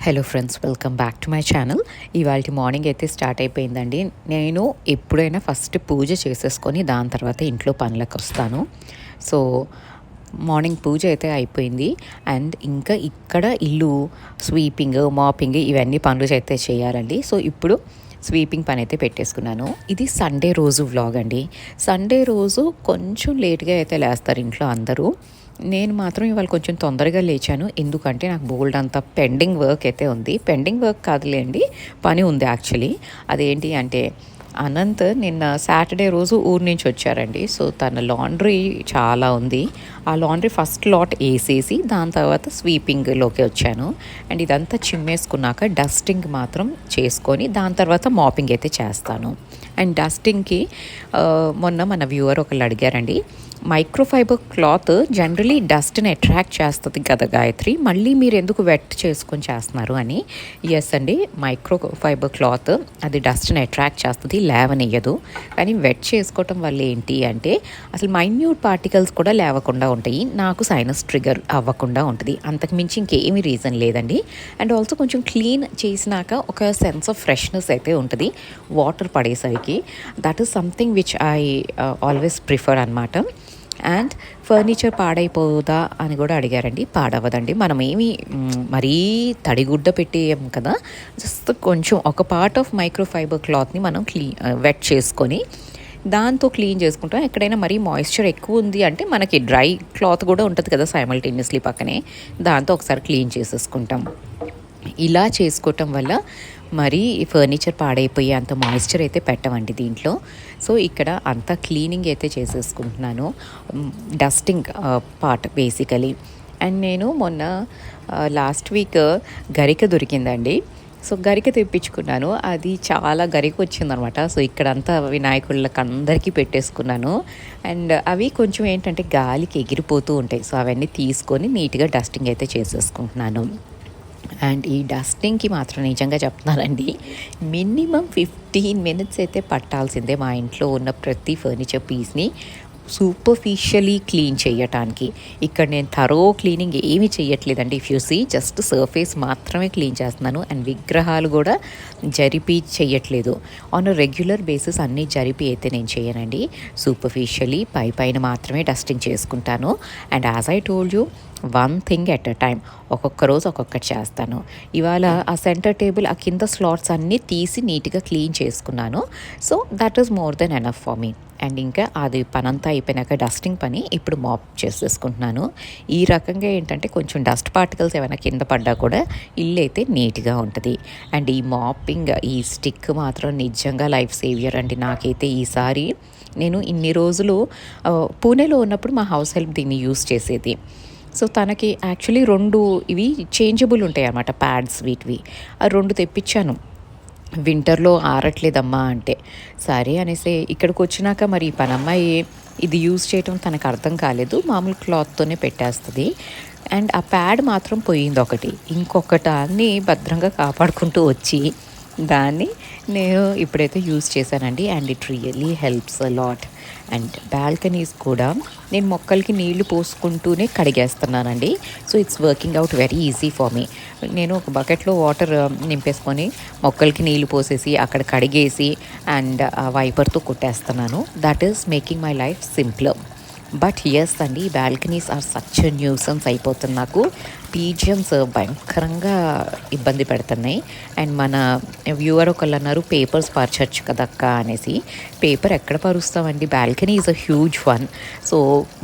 Hello friends, welcome back to my channel. ఇవాళ morning అయితే start అయిపోయిందండి. నేను ఎప్పుడైనా ఫస్ట్ పూజ చేసేసుకొని దాని తర్వాత ఇంట్లో పనులకు వస్తాను. సో మార్నింగ్ పూజ అయితే అయిపోయింది. అండ్ ఇంకా ఇక్కడ ఇల్లు స్వీపింగ్, మాపింగ్ ఇవన్నీ పనులు అయితే చేయాలండి. సో ఇప్పుడు స్వీపింగ్ పని అయితే పెట్టేసుకున్నాను. ఇది సండే రోజు వ్లాగ్ అండి. సండే రోజు కొంచెం లేట్గా అయితే లేస్తారు ఇంట్లో అందరూ. నేను మాత్రం ఇవాళ కొంచెం తొందరగా లేచాను. ఎందుకంటే నాకు బోల్డ్ అంత పెండింగ్ వర్క్ అయితే ఉంది. పెండింగ్ వర్క్ కాదులేండి, పని ఉంది యాక్చువల్లీ. అదేంటి అంటే అనంత్ నిన్న సాటర్డే రోజు ఊరు నుంచి వచ్చారండి. సో తన లాండ్రీ చాలా ఉంది. ఆ లాండ్రీ ఫస్ట్ లాట్ వేసేసి దాని తర్వాత స్వీపింగ్లోకి వచ్చాను. అండ్ ఇదంతా చిమ్మేసుకున్నాక డస్టింగ్ మాత్రం చేసుకొని దాని తర్వాత మాపింగ్ అయితే చేస్తాను. అండ్ డస్టింగ్కి మొన్న మన వ్యూవర్ ఒకళ్ళు అడిగారండి, మైక్రోఫైబర్ క్లాత్ జనరలీ డస్ట్ని అట్రాక్ట్ చేస్తుంది కదా గాయత్రి, మళ్ళీ మీరు ఎందుకు వెట్ చేసుకొని చేస్తున్నారు అని. ఎస్ అండి, మైక్రోఫైబర్ క్లాత్ అది డస్ట్ని అట్రాక్ట్ చేస్తుంది, లేవనియ్యదు. కానీ వెట్ చేసుకోవటం వల్ల ఏంటి అంటే అసలు మైన్యూట్ పార్టికల్స్ కూడా లేవకుండా ఉంటాయి, నాకు సైనస్ ట్రిగర్ అవ్వకుండా ఉంటుంది. అంతకుమించి ఇంకేమీ రీజన్ లేదండి. అండ్ ఆల్సో కొంచెం క్లీన్ చేసినాక ఒక సెన్స్ ఆఫ్ ఫ్రెష్నెస్ అయితే ఉంటుంది వాటర్ పడేసరికి. That is something which I always prefer అనమాట. అండ్ ఫర్నిచర్ పాడైపోదా అని కూడా అడిగారండి. పాడవదండి. మనం ఏమి మరీ తడిగుడ్డ పెట్టేయం కదా, జస్ట్ కొంచెం ఒక పార్ట్ ఆఫ్ మైక్రోఫైబర్ క్లాత్ని మనం వెట్ చేసుకొని దాంతో క్లీన్ చేసుకుంటాం. ఎక్కడైనా మరీ మాయిశ్చర్ ఎక్కువ ఉంది అంటే మనకి డ్రై క్లాత్ కూడా ఉంటుంది కదా సైమల్టేనియస్లీ పక్కనే, దాంతో ఒకసారి క్లీన్ చేసేసుకుంటాం. ఇలా చేసుకోవటం వల్ల మరీ ఫర్నిచర్ పాడైపోయి అంత మాయిశ్చర్ అయితే పెట్టమండి దీంట్లో. సో ఇక్కడ అంతా క్లీనింగ్ అయితే చేసేసుకుంటున్నాను, డస్టింగ్ పార్ట్ బేసికలీ. అండ్ నేను మొన్న లాస్ట్ వీక్ గరిక దొరికిందండి. సో గరిక తెప్పించుకున్నాను. అది చాలా గరిక వచ్చిందనమాట. సో ఇక్కడంతా వినాయకుళ్ళకి అందరికీ పెట్టేసుకున్నాను. అండ్ అవి కొంచెం ఏంటంటే గాలికి ఎగిరిపోతూ ఉంటాయి. సో అవన్నీ తీసుకొని నీట్గా డస్టింగ్ అయితే చేసేసుకుంటున్నాను. అండ్ ఈ డస్టింగ్కి మాత్రం నిజంగా చెప్తున్నానండి, మినిమం 15 మినిట్స్ అయితే పట్టాల్సిందే మా ఇంట్లో ఉన్న ప్రతి ఫర్నిచర్ పీస్ని సూపర్ఫిషియలీ క్లీన్ చేయటానికి. ఇక్కడ నేను థరో క్లీనింగ్ ఏమీ చేయట్లేదండి. If you see, just surface మాత్రమే క్లీన్ చేస్తున్నాను. అండ్ విగ్రహాలు కూడా జరిపి చేయట్లేదు. ఆన్ అ రెగ్యులర్ బేసిస్ అన్నీ జరిపి అయితే నేను చేయనండి. సూపర్ఫిషియలీ పైన మాత్రమే డస్టింగ్ చేసుకుంటాను. And as I told you, one thing at a time, ఒక్కొక్క రోజు ఒక్కొక్కటి చేస్తాను. ఇవాళ ఆ సెంటర్ టేబుల్ ఆ కింద స్లాట్స్ అన్నీ తీసి నీట్గా క్లీన్ చేసుకున్నాను. So that is more than enough for me. And ఇంకా అది పనంతా అయిపోయినాక డస్టింగ్ పని ఇప్పుడు మాప్ చేసేసుకుంటున్నాను. ఈ రకంగా ఏంటంటే కొంచెం డస్ట్ పార్టికల్స్ ఏమైనా కింద పడ్డా కూడా ఇల్లు అయితే నీట్గా ఉంటుంది. అండ్ ఈ మాపింగ్, ఈ స్టిక్ మాత్రం నిజంగా లైఫ్ సేవియర్ అండి నాకైతే. ఈసారి నేను ఇన్ని రోజులు పూణేలో ఉన్నప్పుడు మా హౌస్ హెల్ప్ దీన్ని యూస్ చేసేది. సో తనకి యాక్చువల్లీ 2 ఇవి చేంజబుల్ ఉంటాయి అన్నమాట, ప్యాడ్స్ వీటివి. ఆ 2 తెప్పించాను. వింటర్లో ఆరట్లేదమ్మా అంటే సరే అనేసి ఇక్కడికి వచ్చినాక మరి ఈ పనమ్మాయి ఇది యూజ్ చేయటం తనకు అర్థం కాలేదు, మామూలు క్లాత్తోనే పెట్టేస్తుంది. అండ్ ఆ ప్యాడ్ మాత్రం పోయింది ఒకటి. ఇంకొకటాన్ని భద్రంగా కాపాడుకుంటూ వచ్చి దాన్ని నేను ఇప్పుడైతే యూజ్ చేశానండి. And it really helps a lot. And balconies కూడా నేను మొక్కలకి నీళ్లు పోసుకుంటూనే కడిగేస్తున్నానండి. So it's working out very easy for me. నేను ఒక బకెట్లో వాటర్ నింపేసుకొని మొక్కలకి నీళ్లు పోసేసి అక్కడ కడిగేసి అండ్ వైపర్తో కొట్టేస్తున్నాను. That is making my life simpler. But yes అండి, బాల్కనీస్ ఆర్ సచ్ న్యూసెన్స్ అయిపోతుంది నాకు. పీజియన్స్ భయంకరంగా ఇబ్బంది పెడుతున్నాయి. అండ్ మన వ్యూవర్ ఒకళ్ళు అన్నారు, పేపర్స్ పరచచ్చు కదక్క అనేసి. పేపర్ ఎక్కడ పరుస్తామండి, balcony is a huge one. So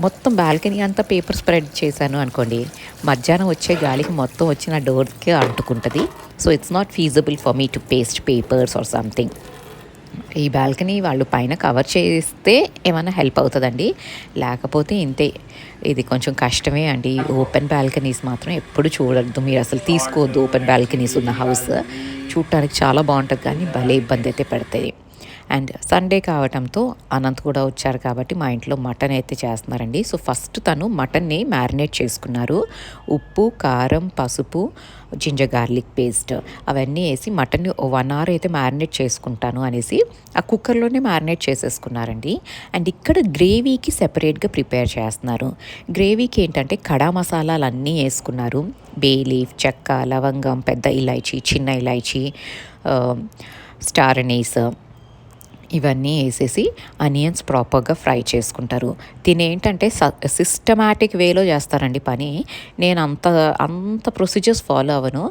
మొత్తం బాల్కనీ అంతా పేపర్ స్ప్రెడ్ చేశాను అనుకోండి, మధ్యాహ్నం వచ్చే గాలికి మొత్తం వచ్చి నా డోర్కి అంటుకుంటుంది. So it's not feasible for me to paste papers or something. ఈ బాల్కనీ వాళ్ళు పైన కవర్ చేస్తే ఏమైనా హెల్ప్ అవుతుందండి, లేకపోతే ఇంతే. ఇది కొంచెం కష్టమే అండి. ఓపెన్ బాల్కనీస్ మాత్రం ఎప్పుడు చూడద్దు, మీరు అసలు తీసుకోవద్దు. ఓపెన్ బాల్కనీస్ ఉన్న హౌస్ చూడటానికి చాలా బాగుంటుంది కానీ భలే ఇబ్బంది అయితే పెడతాయి. అండ్ సండే కావటంతో అనంత్ కూడా వచ్చారు కాబట్టి మా ఇంట్లో మటన్ అయితే చేస్తున్నారండి. సో ఫస్ట్ తను మటన్ని మ్యారినేట్ చేసుకున్నారు. ఉప్పు, కారం, పసుపు, జింజర్ గార్లిక్ పేస్ట్ అవన్నీ వేసి మటన్ని 1 hour అయితే మ్యారినేట్ చేసుకుంటాను అనేసి ఆ కుక్కర్లోనే మ్యారినేట్ చేసేసుకున్నారండి. అండ్ ఇక్కడ గ్రేవీకి సెపరేట్గా ప్రిపేర్ చేస్తున్నారు. గ్రేవీకి ఏంటంటే కడా మసాలాలు అన్నీ వేసుకున్నారు. బే లీఫ్, చెక్క, లవంగం, పెద్ద ఇలాచీ, చిన్న ఇలాచీ, స్టార్ అనీస్ ఇవన్నీ వేసేసి అనియన్స్ ప్రాపర్గా ఫ్రై చేసుకుంటారు. తినేంటంటే సిస్టమాటిక్ వేలో చేస్తారండి పని. నేను అంత ప్రొసీజర్స్ ఫాలో అవ్వను.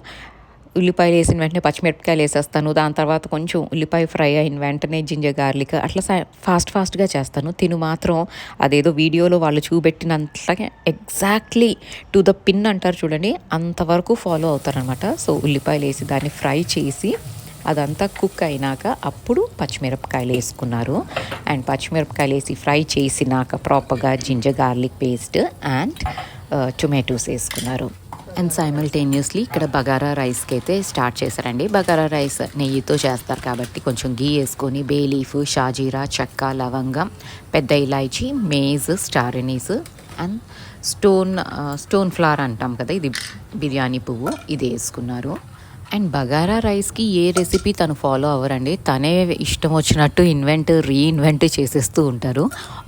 ఉల్లిపాయలు వేసిన వెంటనే పచ్చిమిరపకాయలు వేసేస్తాను. దాని తర్వాత కొంచెం ఉల్లిపాయ ఫ్రై అయిన వెంటనే జింజర్ గార్లిక్ అట్లా ఫాస్ట్గా చేస్తాను. తిను మాత్రం అదేదో వీడియోలో వాళ్ళు చూపెట్టినంతగా ఎగ్జాక్ట్లీ టు ద పిన్ అంటారు చూడండి, అంతవరకు ఫాలో అవుతారనమాట. సో ఉల్లిపాయలు వేసి దాన్ని ఫ్రై చేసి అదంతా కుక్ అయినాక అప్పుడు పచ్చిమిరపకాయలు వేసుకున్నారు. అండ్ పచ్చిమిరపకాయలు వేసి ఫ్రై చేసినాక ప్రాపర్గా ginger garlic paste and tomatoes వేసుకున్నారు. అండ్ సైమల్టేనియస్లీ ఇక్కడ బగారా రైస్కి అయితే స్టార్ట్ చేశారండి. బగారా రైస్ నెయ్యితో చేస్తారు కాబట్టి కొంచెం గీ వేసుకొని బే లీఫ్, షాజీరా, చెక్క, లవంగం, పెద్ద ఇలాచీ, mace, star anise and stone flower అంటాం కదా, ఇది బిర్యానీ పువ్వు, ఇది వేసుకున్నారు. అండ్ బగారా రైస్కి ఏ రెసిపీ తను ఫాలో అవ్వరండి. తనే ఇష్టం వచ్చినట్టు రీఇన్వెంట్ చేసేస్తూ ఉంటారు.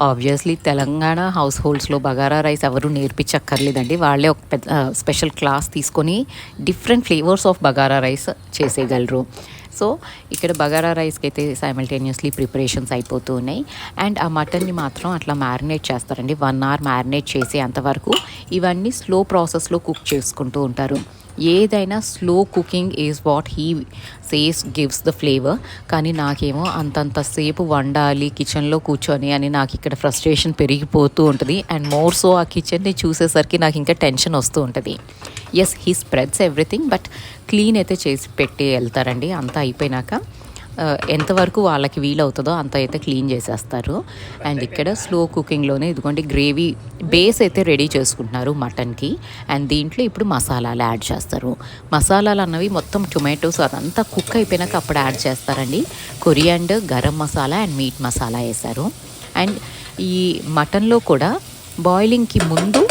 ఆబ్వియస్లీ తెలంగాణ హౌస్ హోల్డ్స్లో బగారా రైస్ ఎవరు నేర్పించక్కర్లేదండి. వాళ్ళే ఒక పెద్ద స్పెషల్ క్లాస్ తీసుకొని different flavours of bagara rice చేసేయగలరు. సో ఇక్కడ బగారా రైస్కి అయితే సైమల్టేనియస్లీ ప్రిపరేషన్స్ అయిపోతూ ఉన్నాయి. అండ్ ఆ మటన్ని మాత్రం అట్లా మ్యారినేట్ చేస్తారండి. 1 hour మ్యారినేట్ చేసే అంతవరకు ఇవన్నీ స్లో ప్రాసెస్లో కుక్ చేసుకుంటూ ఉంటారు. ఏదైనా slow cooking is what he says gives the flavour. కానీ నాకేమో అంతంతసేపు వండాలి కిచెన్లో కూర్చొని అని నాకు ఇక్కడ ఫ్రస్ట్రేషన్ పెరిగిపోతూ ఉంటుంది. అండ్ మోర్ సో ఆ కిచెన్ని చూసేసరికి నాకు ఇంకా టెన్షన్ వస్తూ ఉంటుంది. Yes, he spreads everything, but clean అయితే చేసి పెట్టి వెళ్తారండి. అంతా అయిపోయినాక ఎంతవరకు వాళ్ళకి వీలవుతుందో అంత అయితే క్లీన్ చేసేస్తారు. అండ్ ఇక్కడ స్లో కుకింగ్లోనే ఇదిగోండి గ్రేవీ బేస్ అయితే రెడీ చేసుకుంటున్నారు మటన్కి. అండ్ దీంట్లో ఇప్పుడు మసాలాలు యాడ్ చేస్తారు. మసాలాలు అన్నవి మొత్తం టొమాటోస్ అదంతా కుక్ అయిపోయినాక అప్పుడు యాడ్ చేస్తారండి. Coriander, garam masala and meet masala వేశారు. అండ్ ఈ మటన్లో కూడా బాయిలింగ్కి ముందు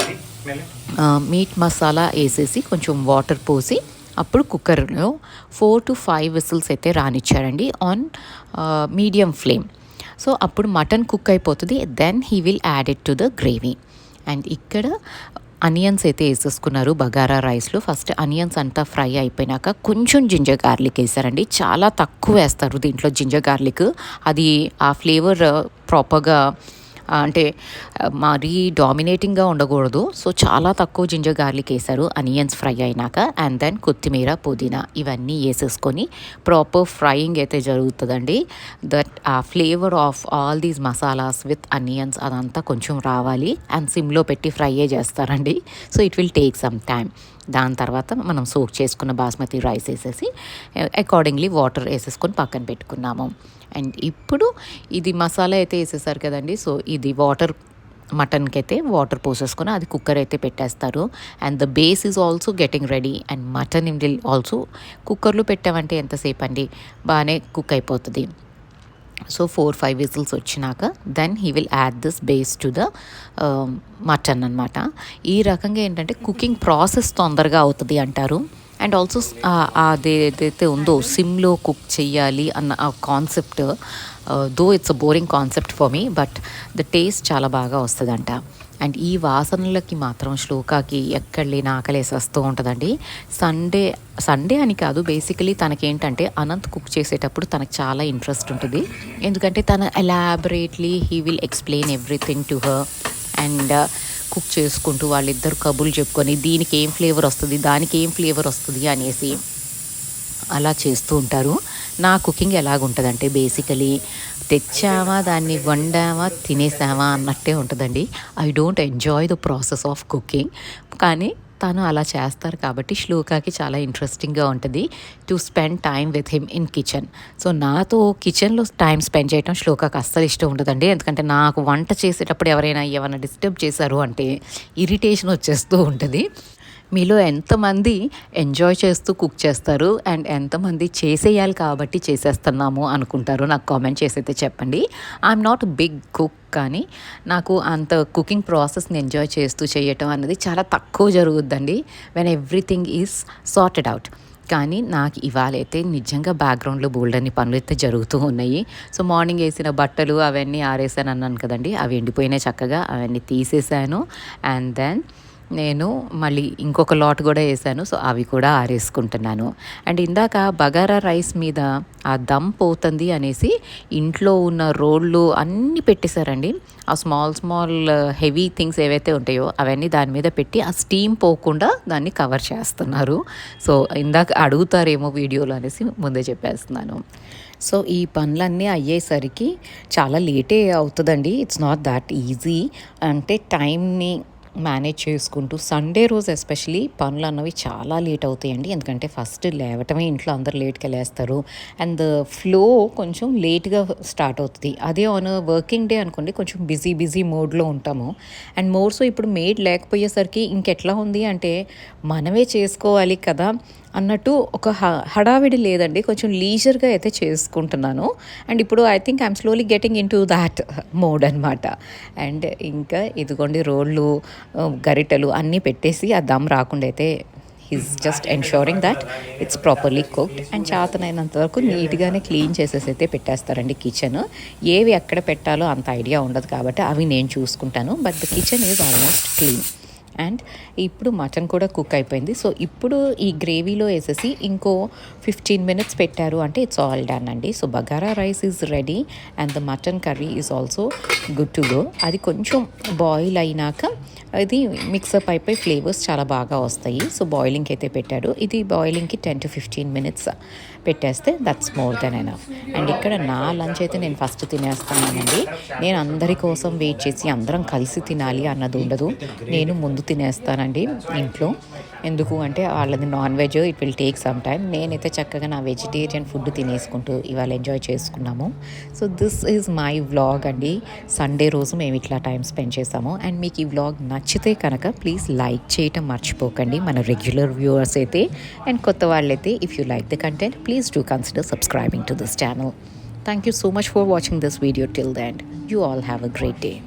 మీట్ మసాలా వేసేసి కొంచెం వాటర్ పోసి అప్పుడు కుక్కర్లో 4 to 5 విసిల్స్ అయితే రానిచ్చారండి ఆన్ మీడియం ఫ్లేమ్. సో అప్పుడు మటన్ కుక్ అయిపోతుంది. Then he will add it to the gravy. And ఇక్కడ అనియన్స్ అయితే వేసేసుకున్నారు బగారా రైస్లో. ఫస్ట్ అనియన్స్ అంతా ఫ్రై అయిపోయినాక కొంచెం జింజర్ గార్లిక్ వేసారండి. చాలా తక్కువ వేస్తారు దీంట్లో జింజర్ గార్లిక్. అది ఆ ఫ్లేవర్ ప్రాపర్గా అంటే మరీ డామినేటింగ్గా ఉండకూడదు. సో చాలా తక్కువ జింజర్ గార్లిక్ వేసారు అనియన్స్ ఫ్రై అయినాక. అండ్ దెన్ కొత్తిమీర, పుదీనా ఇవన్నీ వేసేసుకొని ప్రాపర్ ఫ్రైయింగ్ అయితే జరుగుతుందండి. దట్ ఆ flavour of all these masalas with onions అదంతా కొంచెం రావాలి. అండ్ సిమ్లో పెట్టి ఫ్రైయే చేస్తారండి. So it will take some time. దాని తర్వాత మనం సోక్ చేసుకున్న బాస్మతి రైస్ వేసేసి అకార్డింగ్లీ వాటర్ వేసేసుకొని పక్కన పెట్టుకున్నాము. అండ్ ఇప్పుడు ఇది మసాలా అయితే వేసేసారు కదండి. సో ఇది మటన్కి అయితే వాటర్ పోసేసుకొని అది కుక్కర్ అయితే పెట్టేస్తారు. And the base is also getting ready. And mutton will also కుక్కర్లో పెట్టామంటే ఎంతసేపు అండి, బాగానే కుక్ అయిపోతుంది. సో 4-5 విజిల్స్ వచ్చినాక then he will add this base to the mutton అనమాట. ఈ రకంగా ఏంటంటే కుకింగ్ ప్రాసెస్ తొందరగా అవుతుంది అంటారు. అండ్ ఆల్సో అదేదైతే ఉందో సిమ్లో కుక్ చెయ్యాలి అన్న ఆ concept, though it's a boring concept for me, but the taste చాలా బాగా వస్తుందంట. అండ్ ఈ వాసనలకి మాత్రం శ్లోకాకి ఎక్కడ లేని ఆకలేసేస్తూ ఉంటుందండి. సండే అని కాదు, బేసికలీ తనకేంటంటే అనంత్ కుక్ చేసేటప్పుడు తనకు చాలా ఇంట్రెస్ట్ ఉంటుంది. ఎందుకంటే తను elaborately he will explain everything to her. And cook చేసుకుంటూ వాళ్ళిద్దరు కబుర్లు చెప్పుకొని దీనికి ఏం ఫ్లేవర్ వస్తుంది, దానికి ఏం ఫ్లేవర్ వస్తుంది అనేసి అలా చేస్తూ ఉంటారు. నా కుకింగ్ ఎలాగుంటుందంటే బేసికలీ తెచ్చామా, దాన్ని వండామా, తినేసామా అన్నట్టే ఉంటుందండి. I don't enjoy the process of cooking. కానీ తను అలా చేస్తారు కాబట్టి శ్లోకాకి చాలా ఇంట్రెస్టింగ్గా ఉంటుంది to spend time with him in kitchen. So నాతో కిచెన్లో టైం స్పెండ్ చేయడం శ్లోకాకి అస్సలు ఇష్టం ఉండదండి. ఎందుకంటే నాకు వంట చేసేటప్పుడు ఏమైనా డిస్టర్బ్ చేశారు అంటే ఇరిటేషన్ వచ్చేస్తూ ఉంటుంది. మీలో ఎంతమంది ఎంజాయ్ చేస్తూ కుక్ చేస్తారు అండ్ ఎంతమంది చేసేయాలి కాబట్టి చేసేస్తున్నాము అనుకుంటారు నాకు కామెంట్ చేసి అయితే చెప్పండి. ఐఎమ్ నాట్ బిగ్ కుక్, కానీ నాకు అంత కుకింగ్ ప్రాసెస్ని ఎంజాయ్ చేస్తూ చేయటం అనేది చాలా తక్కువ జరుగుద్దండి when everything is sorted out. కానీ నాకు ఇవాళ అయితే నిజంగా బ్యాక్గ్రౌండ్లో బోల్డన్ని పనులు అయితే జరుగుతూ ఉన్నాయి. సో మార్నింగ్ వేసిన బట్టలు అవన్నీ ఆరేసాను అన్నాను కదండి, అవి ఎండిపోయినాయి చక్కగా, అవన్నీ తీసేసాను. అండ్ దెన్ నేను మళ్ళీ ఇంకొక లాట్ కూడా వేసాను. సో అవి కూడా ఆరేసుకుంటున్నాను. అండ్ ఇందాక బగారా రైస్ మీద ఆ దమ్ పోతుంది అనేసి ఇంట్లో ఉన్న రోళ్ళు అన్నీ పెట్టేశారండి. ఆ స్మాల్ హెవీ థింగ్స్ ఏవైతే ఉంటాయో అవన్నీ దాని మీద పెట్టి ఆ స్టీమ్ పోకుండా దాన్ని కవర్ చేస్తున్నారు. సో ఇందాక అడుగుతారేమో వీడియోలో అనేసి ముందే చెప్పేస్తున్నాను. సో ఈ పనులన్నీ అయ్యేసరికి చాలా లేటే అవుతుందండి. It's not that easy. అంటే టైంని మేనేజ్ చేసుకుంటూ సండే రోజు ఎస్పెషలీ పనులు అన్నవి చాలా లేట్ అవుతాయండి. ఎందుకంటే ఫస్ట్ లేవటమే ఇంట్లో అందరు లేట్గా లేస్తారు అండ్ ఫ్లో కొంచెం లేట్గా స్టార్ట్ అవుతుంది. అదే ఆన్ వర్కింగ్ డే అనుకోండి కొంచెం బిజీ మోడ్లో ఉంటాము. అండ్ మోర్ సో ఇప్పుడు మేడ్ లేకపోయేసరికి ఇంకెట్లా ఉంది అంటే మనమే చేసుకోవాలి కదా అన్నట్టు ఒక హడావిడి లేదండి. కొంచెం లీజర్గా అయితే చేసుకుంటున్నాను. అండ్ ఇప్పుడు I think I'm slowly getting in to that mode అనమాట. అండ్ ఇంకా ఇదిగోండి రోళ్ళు గరిటెలు అన్నీ పెట్టేసి ఆ దమ్ రాకుండా అయితే he's just ensuring that it's properly cooked. And చేతనైనంత వరకు నీట్గానే క్లీన్ చేసేసి అయితే పెట్టేస్తారండి కిచెన్. ఏవి ఎక్కడ పెట్టాలో అంత ఐడియా ఉండదు కాబట్టి అవి నేను చూసుకుంటాను. But the kitchen is almost clean. And ఇప్పుడు మటన్ కూడా కుక్ అయిపోయింది. సో ఇప్పుడు ఈ గ్రేవీలో వేసేసి ఇంకో 15 minutes పెట్టారు అంటే ఇట్స్ ఆల్ డన్ అండి. So bagara rice is ready and the mutton curry is also good to go. అది కొంచెం బాయిల్ అయినాక ఇది మిక్సప్ అయిపోయి ఫ్లేవర్స్ చాలా బాగా వస్తాయి. సో బాయిలింగ్కి అయితే పెట్టాడు. ఇది బాయిలింగ్కి 10 to 15 minutes పెట్టేస్తే that's more than enough. And ఇక్కడ నా లంచ్ అయితే నేను ఫస్ట్ తినేస్తానండి. నేను అందరి కోసం వెయిట్ చేసి అందరం కలిసి తినాలి అన్నది ఉండదు. నేను ముందు తినేస్తానండి ఇంట్లో. ఎందుకు అంటే వాళ్ళది non veg, it will take some time. నేనైతే చక్కగా నా వెజిటేరియన్ ఫుడ్ తినేసుకుంటూ ఇవాళ ఎంజాయ్ చేసుకున్నాము. So this is my vlog అండి. సండే రోజు మేము ఇట్లా టైం స్పెండ్ చేసాము. అండ్ మీకు ఈ వ్లాగ్ నచ్చితే కనుక ప్లీజ్ లైక్ చేయటం మర్చిపోకండి మన రెగ్యులర్ వ్యూవర్స్ అయితే. అండ్ కొత్త వాళ్ళైతే if you like the content please do consider subscribing to this channel. Thank you so much for watching this video till the end. You all have a great day.